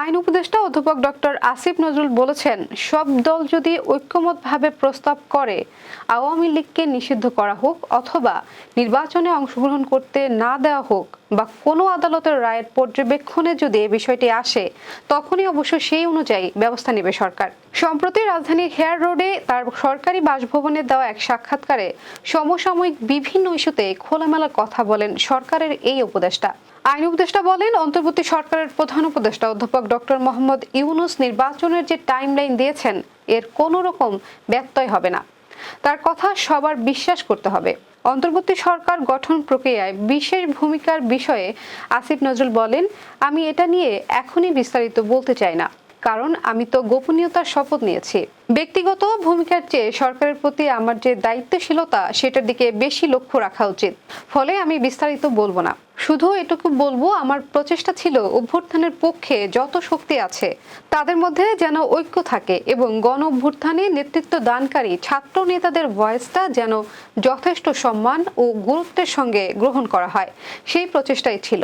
আইন উপদেষ্টা অধ্যাপক ডক্টর আসিফ নজরুল বলেছেন, সব দল যদি ঐক্যমতভাবে প্রস্তাব করে আওয়ামী লীগকে নিষিদ্ধ করা হোক অথবা নির্বাচনে অংশগ্রহণ করতে না দেওয়া হোক বা কোনো আদালতের রায়ের পর্যবেক্ষণে যদি এ বিষয়টি আসে, তখনই অবশ্য সেই অনুযায়ী ব্যবস্থা নেবে সরকার। সম্প্রতি রাজধানীর হেয়ার রোডে তার সরকারি বাসভবনে দেওয়া এক সাক্ষাৎকারে সমসাময়িক বিভিন্ন ইস্যুতে খোলামেলা কথা বলেন সরকারের এই উপদেষ্টা। আইন উপদেষ্টা বলেন, অন্তর্বর্তী সরকারের প্রধান উপদেষ্টা অধ্যাপক ডক্টর মোহাম্মদ ইউনূস নির্বাচনের যে টাইমলাইন দিয়েছেন এর কোনো রকম ব্যত্যয় হবে না। তার কথা সবার বিশ্বাস করতে হবে। অন্তর্বর্তী সরকার গঠন প্রক্রিয়ায় বিশেষ ভূমিকার বিষয়ে আসিফ নজরুল বলেন, আমি এটা নিয়ে এখনই বিস্তারিত বলতে চাই না, কারণ আমি তো গোপনীয়তার শপথ নিয়েছি। ব্যক্তিগত ভূমিকার চেয়ে সরকারের প্রতি আমার যে দায়িত্বশীলতা সেটার দিকে বেশি লক্ষ্য রাখা উচিত, ফলে আমি বিস্তারিত বলবো না। শুধু এটুকু বলবো, আমার প্রচেষ্টা ছিল অভ্যুত্থানের পক্ষে যত শক্তি আছে তাদের মধ্যে যেন ঐক্য থাকে এবং গণ অভ্যুত্থানে নেতৃত্ব দানকারী ছাত্র নেতাদের ভয়েসটা যেন যথেষ্ট সম্মান ও গুরুত্বের সঙ্গে গ্রহণ করা হয়, সেই প্রচেষ্টাই ছিল।